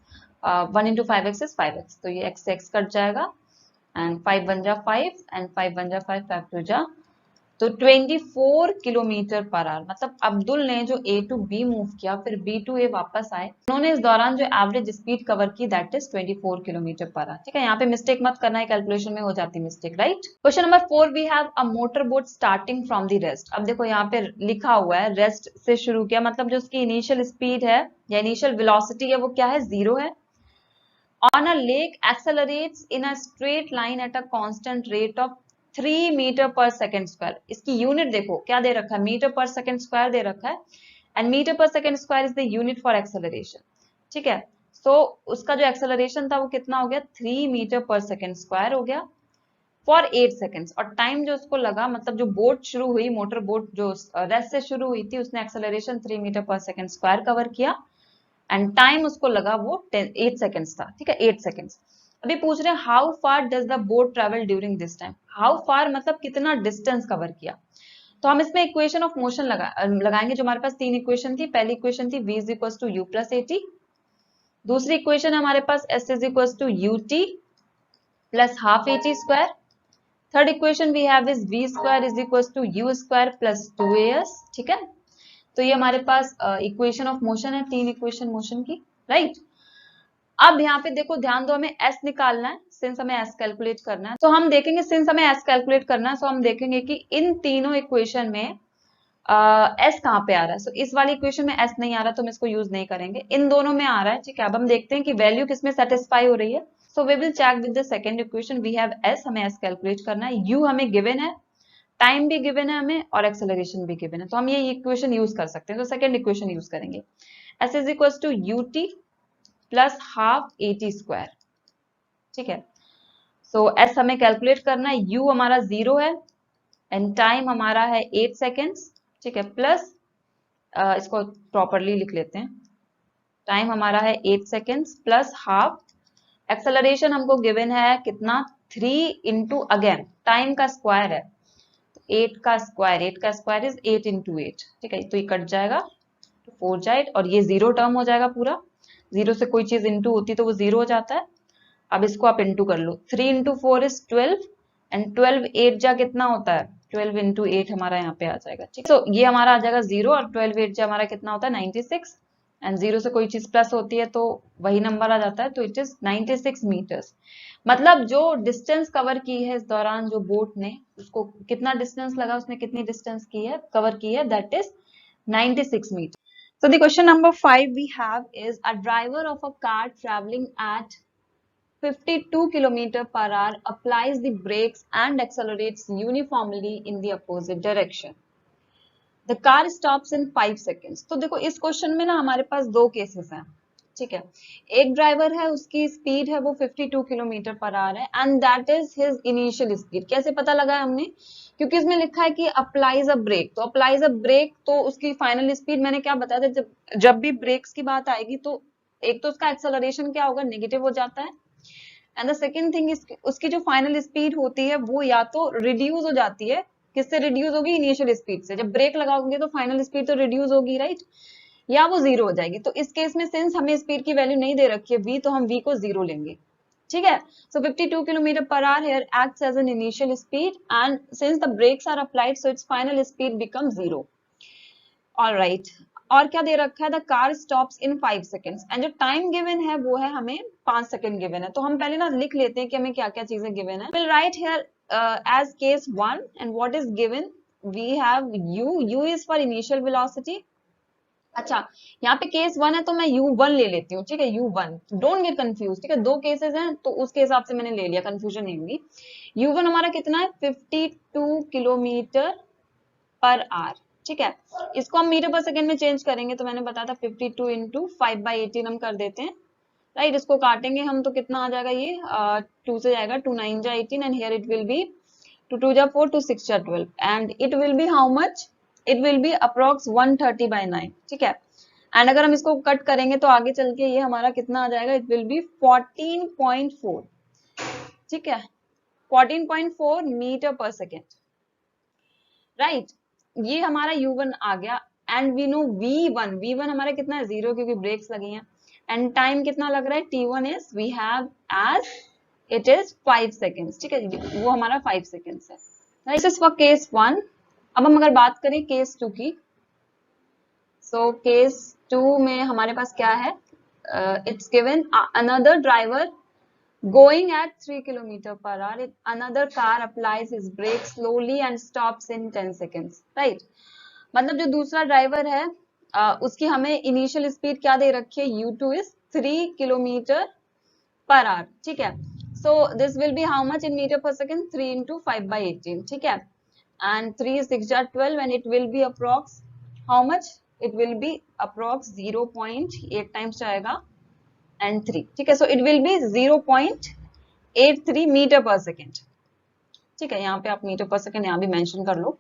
1 into 5x is 5x, तो ये x से x कट जाएगा, एंड 5 1 जा 5 एंड 5 1 जा 5, 5 2 जा, तो 24 किलोमीटर पर आवर। मतलब अब्दुल ने जो ए टू बी मूव किया, फिर बी टू ए वापस आए, उन्होंने इस दौरान जो एवरेज स्पीड कवर की, that is 24 kilometre per hour. ठीक है, यहाँ पे मिस्टेक मत करना है, कैलकुलेशन में हो जाती है mistake, right. Question number 4, we have a motor boat starting from the rest. अब देखो यहाँ पे लिखा हुआ है रेस्ट से शुरू किया, मतलब जो उसकी इनिशियल स्पीड है या इनिशियल वेलोसिटी है वो क्या है, 0 है। On a lake accelerates in a straight line at a constant rate of 3 metre पर सेकेंड स्क्वायर। इसकी यूनिट देखो क्या दे रखा है, मीटर पर सेकेंड स्क्वायर दे रखा है, एंड मीटर पर second square is the unit for acceleration. ठीक है, सो उसका जो एक्सेलरेशन था वो कितना हो गया, 3 मीटर पर सेकेंड स्क्वायर हो गया फॉर 8 सेकेंड्स। और टाइम जो उसको लगा, मतलब जो बोट शुरू हुई, मोटर बोट जो रेस्ट से शुरू हुई थी, उसने एक्सेलरेशन 3 मीटर पर सेकेंड स्क्वायर कवर किया, एंड टाइम उसको लगा वो 8 सेकेंड्स था। ठीक है, 8 सेकेंड्स। अभी पूछ रहे हैं how far does the boat travel during this time. How far मतलब कितना डिस्टेंस कवर किया। तो हम इसमें इक्वेशन ऑफ मोशन लगाएंगे। जो हमारे पास 3 इक्वेशन थी, पहली इक्वेशन थी v is equal to u plus a t, दूसरी इक्वेशन है हमारे पास s is equal to u t plus half a t square, third equation we have is v square is equal to u square plus 2as। ठीक है, तो ये हमारे पास इक्वेशन ऑफ मोशन है, 3 इक्वेशन मोशन की, राइट। अब यहाँ पे देखो ध्यान दो, हमें s निकालना है, सिंस हमें s कैलकुलेट करना है, तो हम देखेंगे, सिंस हमें s कैलकुलेट करना है, तो हम देखेंगे कि इन तीनों इक्वेशन में एस कहाँ पे आ रहा है? सो इस वाली इक्वेशन में एस नहीं आ रहा तो हम इसको यूज नहीं करेंगे, इन दोनों में आ रहा है, ठीक है। अब हम देखते हैं कि वैल्यू किसमें सेटिस्फाई हो रही है। So we will check with the second equation, we have S, हमें एस कैलकुलेट करना है, यू हमें गिवन है, टाइम भी गिवन है हमें, और एक्सेलरेशन भी गिवन है, तो हम ये इक्वेशन यूज कर सकते हैं। तो सेकंड इक्वेशन यूज करेंगे, S is equal to u t plus half a t square, ठीक है। सो एस हमें कैलकुलेट करना है, यू हमारा 0 है एंड टाइम हमारा है 8 सेकेंड्स, ठीक है, प्लस इसको प्रॉपरली लिख लेते हैं, टाइम हमारा है 8 सेकेंड्स प्लस हाफ, एक्सेलरेशन हमको गिवन है कितना, 3 इंटू अगेन टाइम का स्क्वायर है, 8 का स्क्वायर, 8 का स्क्वायर इज 8 इंटू 8, ठीक है, तो ये कट जाएगा, 4 जाइड और ये 0 टर्म हो जाएगा पूरा, 0 से कोई चीज इंटू होती तो वो 0 हो जाता है। अब इसको आप इंटू कर लो, 3 इंटू 4 इज 12 एंड 12 8 जा कितना होता है, 12 इंटू 8 हमारा यहाँ पे आ जाएगा, ठीक है। तो ये हमारा आ जाएगा 0 और 12 8 जा हमारा कितना होता है 96 एंड 0 से कोई चीज प्लस होती है तो वही नंबर आ जाता है, तो इट इज 96 मीटर्स। मतलब जो डिस्टेंस कवर की है इस दौरान जो बोट ने, उसको कितना डिस्टेंस लगा, उसने कितनी डिस्टेंस की है, कवर की है, that is 96 metre. So the question number 5 we have is a driver of a car traveling at 52 km per hour applies the brakes and accelerates uniformly in the opposite direction. The car stops in 5 seconds. तो देखो इस क्वेश्चन में ना हमारे पास दो केसेस हैं, ठीक है। एक ड्राइवर है, उसकी स्पीड है वो 52 किलोमीटर पर आवर है and that is his initial speed. कैसे पता लगा है हमने, क्योंकि इसमें लिखा है कि अप्लाइज अ ब्रेक, तो अप्लाइज अ ब्रेक तो उसकी फाइनल स्पीड मैंने क्या बताया था, जब भी ब्रेक्स की बात आएगी तो एक तो उसका एक्सेलरेशन क्या होगा, नेगेटिव हो जाता है, and the second thing is उसकी जो फाइनल स्पीड होती है वो या तो रिड्यूस हो जाती है, किससे रिड्यूस होगी, इनिशियल स्पीड से, जब ब्रेक लगाओगे तो फाइनल स्पीड तो रिड्यूस होगी, राइट, या वो 0 हो जाएगी। तो इस केस में सिंस हमें स्पीड की वैल्यू नहीं दे रखी है v, तो हम v को 0 लेंगे, ठीक है। सो 52 kilometre per our here acts as an initial speed and since the brakes are applied so its final speed becomes 0. All right. और क्या दे रखा है, the car stops in 5 seconds and जो टाइम गिवन है वो है हमें 5 सेकेंड गिवन है। तो हम पहले ना लिख लेते हैं कि हमें क्या क्या चीजें गिवन है। Will write here as case 1 and what is given, we have u is for initial velocity. अच्छा, यहाँ पे केस 1 है तो मैं u1 ले लेती हूँ, ठीक है, u1, डोंट गेट कंफ्यूज, ठीक है, दो केसेस हैं तो उसके हिसाब से मैंने ले लिया, कंफ्यूजन नहीं होगी। u1 हमारा कितना है 52 किलोमीटर पर आवर, ठीक है। इसको हम मीटर पर सेकेंड में चेंज करेंगे तो मैंने बताया था 52 इंटू 5/18 हम कर देते हैं, राइट। इसको काटेंगे हम तो कितना आ जाएगा, ये 2 से जाएगा, 2 9 जा 18 and here it will B 2 2 जा 4, 2 6 जा 12 and it will be how much, it will be approx 130/9, ठीक है। एंड अगर हम इसको कट करेंगे तो आगे चल के ये हमारा कितना आ जाएगा, इट विल बी 14.4, ठीक है, 14.4 मीटर पर सेकेंड, राइट। ये हमारा u1 आ गया एंड वी नो v1 हमारा कितना है 0 क्योंकि ब्रेक्स लगी हैं एंड टाइम कितना लग रहा है t1 is we have as it is 5 seconds, ठीक है, वो हमारा 5 सेकेंड्स है, दिस इज फॉर केस 1। अब हम अगर बात करें केस 2 की, सो केस 2 में हमारे पास क्या है, it's given another driver going at 3 km per hour, another car applies his brake slowly and stops in 10 seconds, right। मतलब जो दूसरा ड्राइवर है उसकी हमें इनिशियल स्पीड क्या दे रखी है, u2 is 3 kilometre per hour, ठीक है। So this will be how much in metre पर सेकेंड, 3 इंटू 5/18, ठीक है, एंड 3 6 जा 12 and it will be approx how much, it will be approx 0.8 times जाएगा एंड 3, ठीक है। So it will be 0.83 metre पर सेकेंड, ठीक है, यहाँ पे आप मीटर पर सेकेंड यहाँ भी मेंशन कर लो।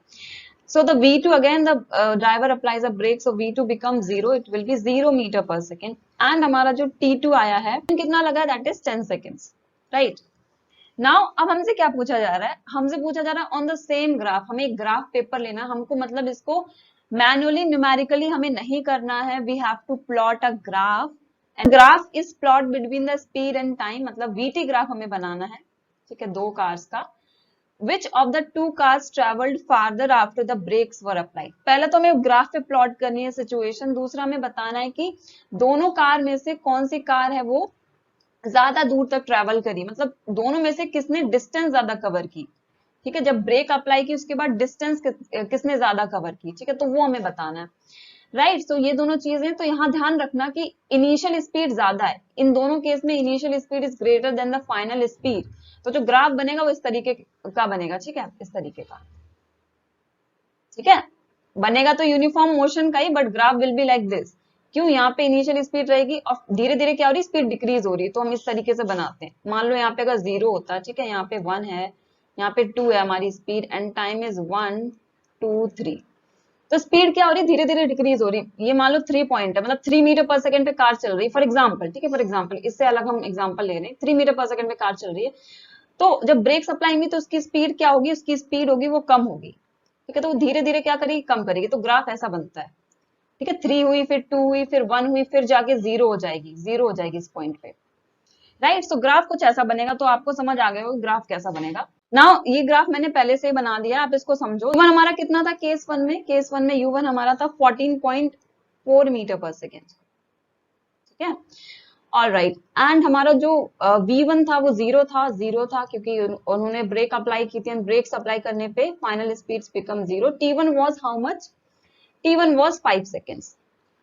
So the v2 again the driver applies a brake, so v2 become 0, it will be 0 metre पर सेकेंड एंड हमारा जो t2 आया है कितना लगा, that is 10 seconds, right. Now अब हमसे क्या पूछा जा रहा है, हमसे पूछा जा रहा है ऑन द सेम ग्राफ, हमें एक ग्राफ पेपर लेना, हमको मतलब इसको मैनुअली न्यूमेरिकली हमें नहीं करना है, we have to plot a graph and graph is plot between the speed and time, मतलब वीटी ग्राफ हमें बनाना है, ठीक है, दो कार्स का। Which of the two cars travelled farther after the brakes were applied, पहले तो हमें ग्राफ पे प्लॉट करनी है सिचुएशन, दूसरा हमें बताना है कि दोनों कार में से कौन सी कार है वो ज्यादा दूर तक ट्रेवल करी, मतलब दोनों में से किसने डिस्टेंस ज्यादा कवर की, ठीक है, जब ब्रेक अप्लाई की उसके बाद डिस्टेंस किसने ज्यादा कवर की, ठीक है, तो वो हमें बताना है, राइट। तो ये दोनों चीजें, तो यहाँ ध्यान रखना कि इनिशियल स्पीड ज्यादा है, इन दोनों केस में initial speed is greater than the final speed. तो जो ग्राफ बनेगा वो इस तरीके का बनेगा, ठीक है, इस तरीके का, ठीक है, बनेगा तो यूनिफॉर्म मोशन का ही, but graph will be like this. क्यों, यहाँ पे इनिशियल स्पीड रहेगी और धीरे धीरे क्या हो रही है, स्पीड डिक्रीज हो रही है, तो हम इस तरीके से बनाते हैं। मान लो यहाँ पे अगर 0 होता है, ठीक है, यहाँ पे 1 है, यहाँ पे 2 है हमारी स्पीड, एंड टाइम इज 1 2 3, तो स्पीड क्या हो रही है, धीरे धीरे डिक्रीज हो रही है। ये मान लो 3 पॉइंट है, मतलब 3 मीटर पर सेकंड पे कार चल रही है, फॉर एग्जाम्पल, ठीक है, फॉर एग्जाम्पल, इससे अलग हम एग्जाम्पल ले रहे हैं, 3 मीटर पर सेकंड पे कार चल रही है, तो जब ब्रेक सप्लाई तो उसकी स्पीड क्या होगी, उसकी स्पीड होगी वो कम होगी, ठीक है, तो वो धीरे धीरे क्या करेगी, कम करेगी, तो ग्राफ ऐसा बनता है, ठीक है, 3 हुई, फिर 2 हुई, फिर 1 हुई, फिर जाके 0 हो जाएगी, 0 हो जाएगी इस पॉइंट पे, राइट। तो ग्राफ कुछ ऐसा बनेगा, तो आपको समझ आ गया होगा ग्राफ कैसा बनेगा। नाउ ये ग्राफ मैंने पहले से ही बना दिया, आप इसको समझो। U1 हमारा कितना था केस 1 में, केस 1 में U1 हमारा था 14.4 मीटर पर सेकेंड, ठीक है, ऑल राइट। एंड हमारा जो V1 था वो जीरो था क्योंकि उन्होंने ब्रेक अप्लाई की थी, एंड ब्रेक अप्लाई करने पे final speeds become 0। T1 was how much, T1 was 5 seconds,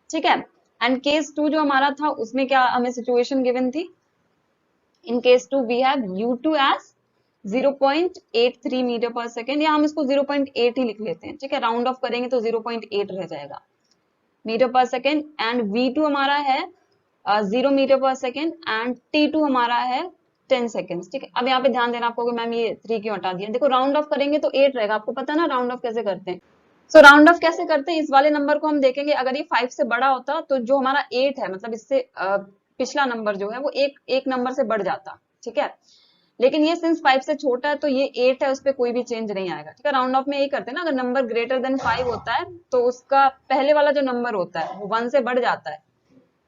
ठीक है। एंड केस 2 जो हमारा था उसमें क्या हमें सिचुएशन गिवन थी, in case 2 we have U2 as 0.83 metre पर सेकेंड, या हम इसको 0.8 ही लिख लेते हैं, ठीक है, राउंड ऑफ करेंगे तो 0.8 रह जाएगा मीटर पर सेकेंड। एंड V2 हमारा है 0 मीटर पर सेकेंड, एंड T2 हमारा है 10 सेकेंड्स, ठीक है। अब यहाँ पे ध्यान देना आपको, मैम ये 3 क्यों हटा दिया, देखो राउंड ऑफ करेंगे तो 8 रहेगा, आपको पता है ना राउंड ऑफ कैसे करते हैं। सो राउंड ऑफ कैसे करते हैं, इस वाले नंबर को हम देखेंगे, अगर ये 5 से बड़ा होता तो जो हमारा 8 है, मतलब इससे पिछला नंबर जो है वो एक नंबर से बढ़ जाता, ठीक है, लेकिन ये सिंस 5 से छोटा है तो ये 8 है, उस पर कोई भी चेंज नहीं आएगा, ठीक है। राउंड ऑफ में यही करते हैं ना, अगर नंबर ग्रेटर देन 5 होता है तो उसका पहले वाला जो नंबर होता है वो 1 से बढ़ जाता है,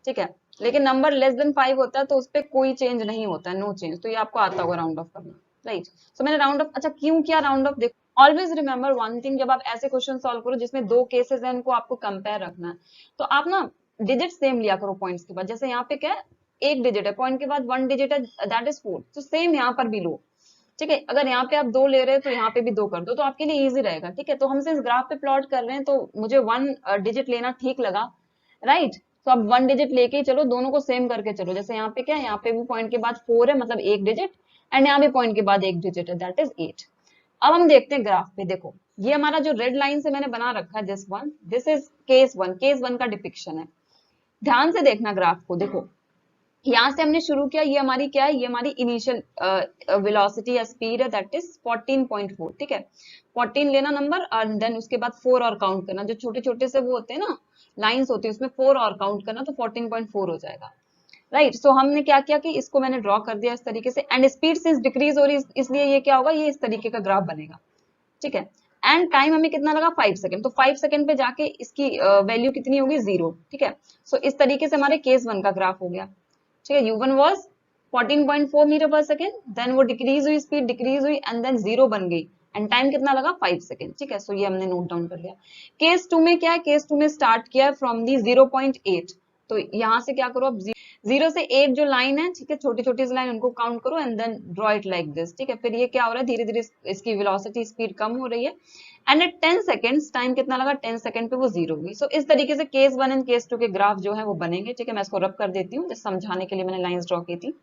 ठीक है, लेकिन नंबर लेस देन 5 होता है तो उस पर कोई चेंज नहीं होता है, नो चेंज। तो ये आपको आता होगा राउंड ऑफ करना, राइट। सो मैंने राउंड ऑफ, अच्छा क्यों किया राउंड ऑफ, देखो ऑलवेज रिमेंबर वन थिंग, जब आप ऐसे क्वेश्चन सॉल्व करो जिसमें 2 केसेस हैं, उनको आपको कंपेयर रखना है, तो आप ना डिजिट सेम लिया करो पॉइंट्स के बाद, जैसे यहाँ पे क्या है, एक डिजिट है, पॉइंट के बाद 1 डिजिट है, दैट इज 4, तो सेम यहाँ पर भी लो, ठीक है। अगर यहाँ पे आप 2 ले रहे हैं तो यहाँ पे भी 2 कर दो, तो आपके लिए इजी रहेगा, ठीक है। तो हम इस ग्राफ पे प्लॉट कर रहे हैं तो मुझे 1 डिजिट लेना ठीक लगा, राइट। तो अब 1 डिजिट लेके ही चलो, दोनों को सेम करके चलो, जैसे यहाँ पे क्या है, यहाँ पे भी पॉइंट के बाद 4 है, मतलब एक डिजिट, एंड यहाँ पे पॉइंट के बाद एक डिजिट है, दैट इज 8। अब हम देखते हैं ग्राफ पे, देखो ये हमारा जो रेड लाइन से मैंने बना रखा है, दिस इज केस 1, केस 1 का डिपिक्शन है, ध्यान से देखना ग्राफ को, देखो यहां से हमने शुरू किया, ये हमारी क्या है, ये हमारी इनिशियल वेलोसिटी या स्पीड है, दैट इज 14.4, ठीक है, 14 लेना नंबर, और देन उसके बाद 4 और काउंट करना, जो छोटे छोटे से वो होते हैं ना लाइंस होती है, उसमें 4 और काउंट करना, तो 14.4 हो जाएगा, राइट। सो हमने क्या किया कि इसको मैंने ड्रॉ कर दिया इस तरीके से, एंड स्पीड सिंस डिक्रीज हो रही है इसलिए ये क्या होगा, ये इस तरीके का ग्राफ बनेगा, ठीक है। एंड टाइम हमें कितना लगा, 5 सेकंड, तो 5 सेकंड पे जाके इसकी वैल्यू कितनी होगी, 0, ठीक है। सो इस तरीके से हमारे केस 1 का ग्राफ हो गया, ठीक है। U1 was 14.4 मीटर पर सेकेंड, देन वो डिक्रीज हुई, स्पीड डिक्रीज हुई, एंड देन 0 बन गई, एंड टाइम कितना लगा, 5 सेकेंड, ठीक है। सो ये हमने नोट डाउन कर लिया। केस 2 में क्या है, केस 2 में स्टार्ट किया फ्रॉम दी 0.8, तो यहाँ से क्या करो, अब 0 से 8 जो लाइन है, ठीक है, छोटी छोटी सी लाइन, उनको काउंट करो and then draw it like this, ठीक है। फिर ये क्या हो रहा है, धीरे धीरे इसकी वेलोसिटी स्पीड कम हो रही है, एंड एट 10 सेकंड्स, टाइम कितना लगा, 10 सेकंड पे वो 0 हुई। सो इस तरीके से केस 1 एंड केस 2 के ग्राफ जो है वो बनेंगे, ठीक है। मैं इसको रब कर देती हूँ, समझाने के लिए मैंने लाइंस ड्रॉ की थी,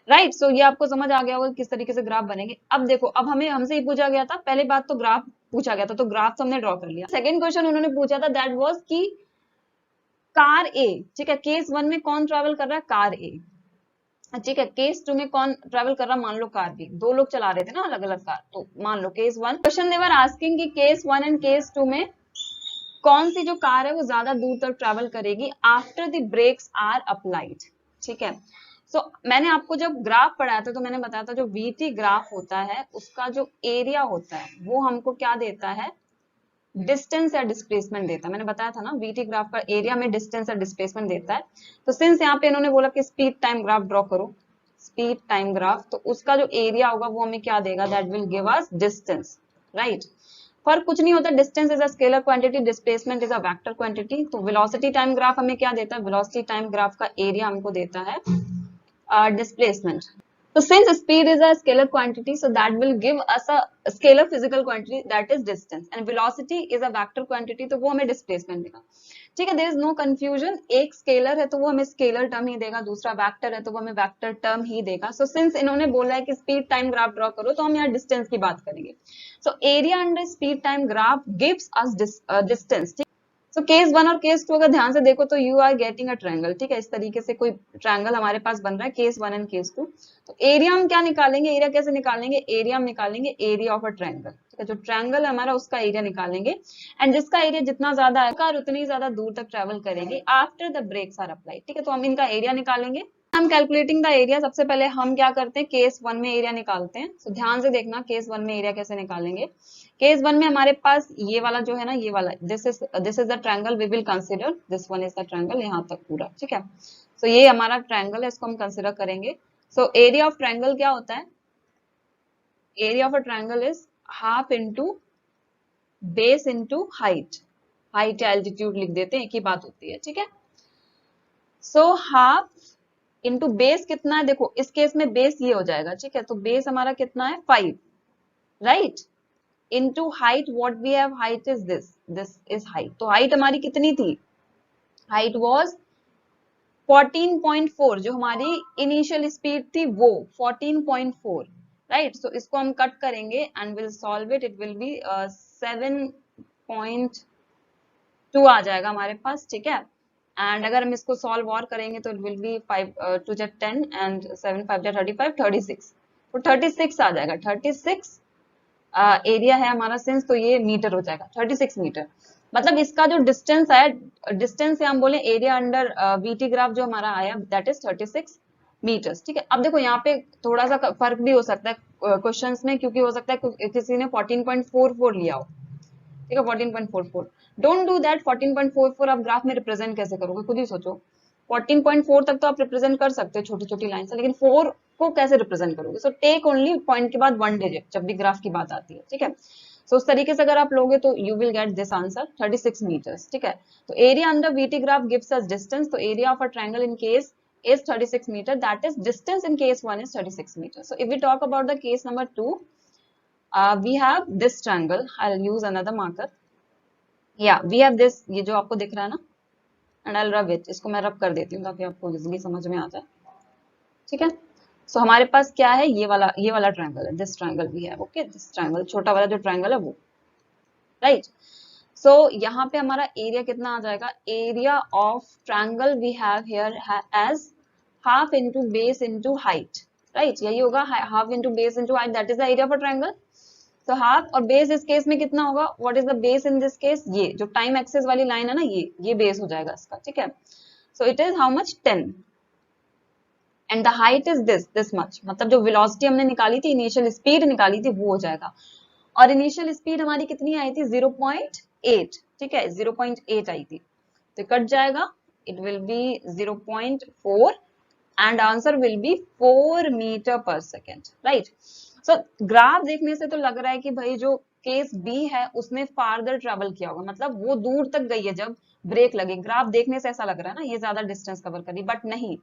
राइट। सो ये आपको समझ आ गया होगा किस तरीके से ग्राफ बनेंगे। अब देखो, अब हमसे ही पूछा गया था, पहले बात तो ग्राफ पूछा गया था, तो ग्राफ हमने ड्रॉ कर लिया। सेकंड क्वेश्चन उन्होंने पूछा था, दैट वाज कि कार ए, ठीक है, केस 1 में कौन ट्रेवल कर रहा है, कार ए, ठीक है। केस 2 में कौन ट्रेवल कर रहा, मान लो कार बी, 2 लोग चला रहे थे ना अलग अलग कार, तो मान लो case 1, question they were asking कि केस 1 एंड केस 2 में कौन सी जो कार है वो ज्यादा दूर तक ट्रेवल करेगी after the breaks are applied, ठीक है। सो मैंने आपको जब ग्राफ पढ़ाया था तो मैंने बताया था, जो वीटी ग्राफ होता है उसका जो एरिया होता है वो हमको क्या देता है, डिस्टेंस या डिस्प्लेसमेंट देता है। मैंने बताया था ना, वीटी ग्राफ का एरिया में डिस्टेंस या डिस्प्लेसमेंट देता है। तो सिंस यहाँ पे इन्होंने बोला कि स्पीड टाइम ग्राफ ड्रॉ करो, स्पीड टाइम ग्राफ, तो उसका जो एरिया होगा वो हमें क्या देगा, that will give us distance, right. फर्क कुछ नहीं होता, distance is a scalar quantity, displacement is a vector quantity. तो वेलोसिटी टाइम ग्राफ हमें क्या देता है, वेलोसिटी टाइम ग्राफ का एरिया हमको देता है displacement. So since speed is a scalar quantity, so that will give us a scalar physical quantity, that is distance, and velocity is a vector quantity, तो वो हमें displacement देगा. ठीक है, there is no confusion. एक स्केलर है तो वो हमें स्केलर टर्म ही देगा, दूसरा वेक्टर है तो वो हमें वेक्टर टर्म ही देगा. So since इन्होंने बोला है कि स्पीड टाइम ग्राफ ड्रॉ करो, तो हम यहाँ डिस्टेंस की बात करेंगे. So area under speed time graph gives us distance. तो केस 1 और केस 2 अगर ध्यान से देखो तो you are getting a triangle. ठीक है, इस तरीके से कोई ट्रायंगल हमारे पास बन रहा है, केस 1 एंड केस 2. तो एरिया हम क्या निकालेंगे, एरिया कैसे निकालेंगे, एरिया हम निकालेंगे एरिया ऑफ अ ट्रायंगल. ठीक है, जो ट्रायंगल है हमारा उसका एरिया निकालेंगे, एंड जिसका एरिया जितना ज्यादा है कार उतनी ज्यादा दूर तक ट्रेवल करेगी after the breaks are applied. ठीक है, तो हम इनका एरिया निकालेंगे. हम कैलकुलेटिंग द एरिया, सबसे पहले हम क्या करते हैं, केस 1 में एरिया निकालते हैं. तो ध्यान से देखना केस 1 में एरिया कैसे निकालेंगे. केस 1 में हमारे पास ये वाला जो है ना, ये वाला, this is the triangle we will consider, this one is the triangle, यहाँ तक पूरा. ठीक है, सो ये हमारा ट्रायंगल है, इसको हम कंसीडर करेंगे. सो एरिया ऑफ ट्रायंगल क्या होता है, area of a triangle is half into base into height. Height या एल्टीट्यूड लिख देते हैं, एक ही बात होती है. ठीक है, सो हाफ इंटू बेस कितना है, देखो इस केस में बेस ये हो जाएगा. ठीक है, तो बेस हमारा कितना है 5, right, into height, what we have, height is this is height. तो हाइट हमारी कितनी थी, हाइट वाज 14.4, जो हमारी इनिशियल स्पीड थी वो 14.4, राइट. सो इसको हम कट करेंगे and will solve it, it will B 7.2 आ जाएगा हमारे पास. ठीक है, एंड अगर हम इसको सॉल्व और करेंगे तो इट विल बी 5 2 10 एंड 7 5 35 36. तो 36 आ जाएगा, 36 एरिया है हमारा सिंस, तो ये मीटर हो जाएगा, 36 मीटर. मतलब इसका जो डिस्टेंस है, डिस्टेंस से हम बोले एरिया अंडर वीटी ग्राफ जो हमारा आया, दैट इज 36 मीटर्स. ठीक है, अब देखो यहाँ पे थोड़ा सा फर्क भी हो सकता है क्वेश्चंस में, क्योंकि हो सकता है किसी ने 14.44 लिया हो. ठीक है, 14.44, डोंट डू दैट. 14.44 आप ग्राफ में रिप्रेजेंट कैसे करोगे, खुद ही सोचो. 14.4 तक तो आप रिप्रेजेंट कर सकते हो छोटी छोटी लाइन से, लेकिन 4 को कैसे रिप्रेजेंट करोगे. सो टेक ओनली पॉइंट के बाद 1 डिजिट जब भी ग्राफ की बात आती है. ठीक है, सो उस तरीके से अगर आप लोगे तो you will get this answer 36 metres. ठीक है, तो area under VT graph gives us distance. तो area of a triangle in case is 36 meter, that is distance in case 1 is 36 meter. So if we talk about the case number 2, we have this triangle. I'll use another marker. Yeah, we have this, ये जो आपको दिख रहा है ना, and I'll rub it. इसको मैं रब कर देती हूँ ताकि आपको इजीली समझ में आ जाए. ठीक है, सो हमारे पास क्या है, ये वाला ट्रायंगल है, दिस ट्रायंगल भी है. ओके, दिस ट्रायंगल, छोटा वाला जो ट्रायंगल है वो, राइट. सो यहाँ पे हमारा एरिया कितना आ जाएगा, area of triangle we have here as half into base into height, right. यही होगा, half into base into height, that is the area of a triangle. तो हाफ और बेस इस केस में कितना होगा, what is the base in this case, ये जो टाइम एक्सेस वाली लाइन है ना, ये बेस हो जाएगा इसका. ठीक है, so it is how much 10, and the height is this much. मतलब जो वेलोसिटी हमने निकाली थी, इनिशियल स्पीड निकाली थी, वो हो जाएगा. और इनिशियल स्पीड हमारी कितनी आई थी, 0.8. ठीक है, 0.8 आई थी, तो कट जाएगा, it will be 0.4 and answer will be 4 metre पर सेकेंड, राइट. सो ग्राफ देखने से तो लग रहा है कि भाई जो केस बी है उसने फार्दर ट्रेवल किया होगा, मतलब वो दूर तक गई है जब ब्रेक लगे. ग्राफ देखने से ऐसा लग रहा है ना, ये ज्यादा डिस्टेंस कवर करी, बट नहीं.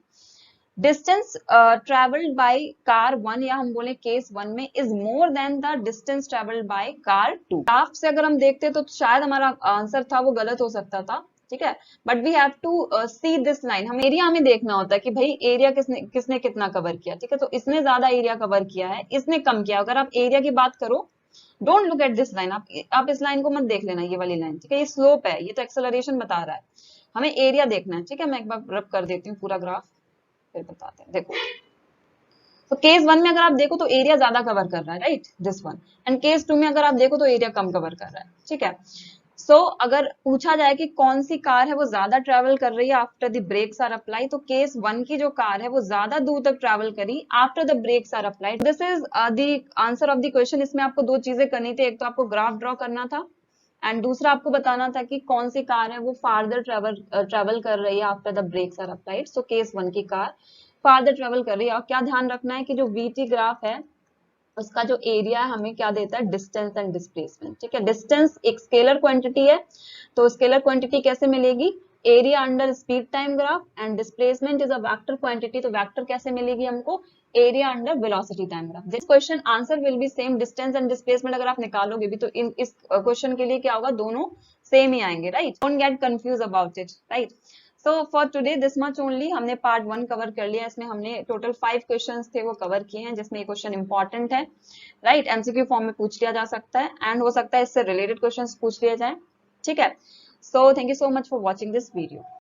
डिस्टेंस ट्रेवल्ड बाय कार 1, या हम बोले केस 1 में, is more than the distance travelled by car 2. Graph से अगर हम देखते तो शायद हमारा आंसर था वो गलत हो सकता था. ठीक है, but we have to see this line. हम एरिया हमें देखना होता है कि भाई एरिया किसने कितना कवर किया. ठीक है, तो इसने ज्यादा एरिया कवर किया है, इसने कम किया. अगर आप एरिया की बात करो, don't look at this line, आप इस लाइन को मत देख लेना, ये वाली लाइन. ठीक है, ये स्लोप है, ये तो एक्सेलरेशन बता रहा है, हमें एरिया देखना है. ठीक है, मैं एक बार रब कर देती हूँ पूरा ग्राफ, फिर बताते हैं. देखो, तो केस 1 में अगर आप देखो तो एरिया ज्यादा कवर कर रहा है, right, this one. And case 2 में अगर आप देखो तो एरिया कम कवर कर रहा है. ठीक है, सो अगर पूछा जाए कि कौन सी कार है वो ज्यादा ट्रेवल कर रही है after the breaks are apply, तो केस 1 की जो कार है वो ज्यादा दूर तक ट्रेवल करी after the breaks are applied. This is the answer of the question. इसमें आपको 2 चीजें करनी थी, एक तो आपको ग्राफ ड्रॉ करना था, एंड दूसरा आपको बताना था कि कौन सी कार है वो फार्दर ट्रेवल कर रही है after the breaks are applied. So case 1 की कार फार्दर ट्रेवल कर रही है. और क्या ध्यान रखना है कि जो वीटी ग्राफ है उसका जो एरिया है हमें क्या देता है, डिस्टेंस एंड डिस्प्लेसमेंट. ठीक है, डिस्टेंस एक स्केलर क्वांटिटी है, तो स्केलर क्वांटिटी कैसे मिलेगी, area under speed time graph, and displacement is a vector quantity. तो वेक्टर कैसे मिलेगी हमको, area under velocity time graph. This question answer will B same, distance and displacement अगर आप निकालोगे भी तो इस क्वेश्चन के लिए क्या होगा, दोनों सेम ही आएंगे, right. Don't get confuse about it, right. So for today this much only, हमने पार्ट 1 कवर कर लिया। इसमें हमने टोटल 5 क्वेश्चंस थे वो कवर किए हैं, जिसमें ये क्वेश्चन इंपॉर्टेंट है, राइट। एमसीक्यू फॉर्म में पूछ लिया जा सकता है एंड हो सकता है इससे रिलेटेड क्वेश्चंस पूछ लिए जाए, ठीक है। So thank you so much for watching this video.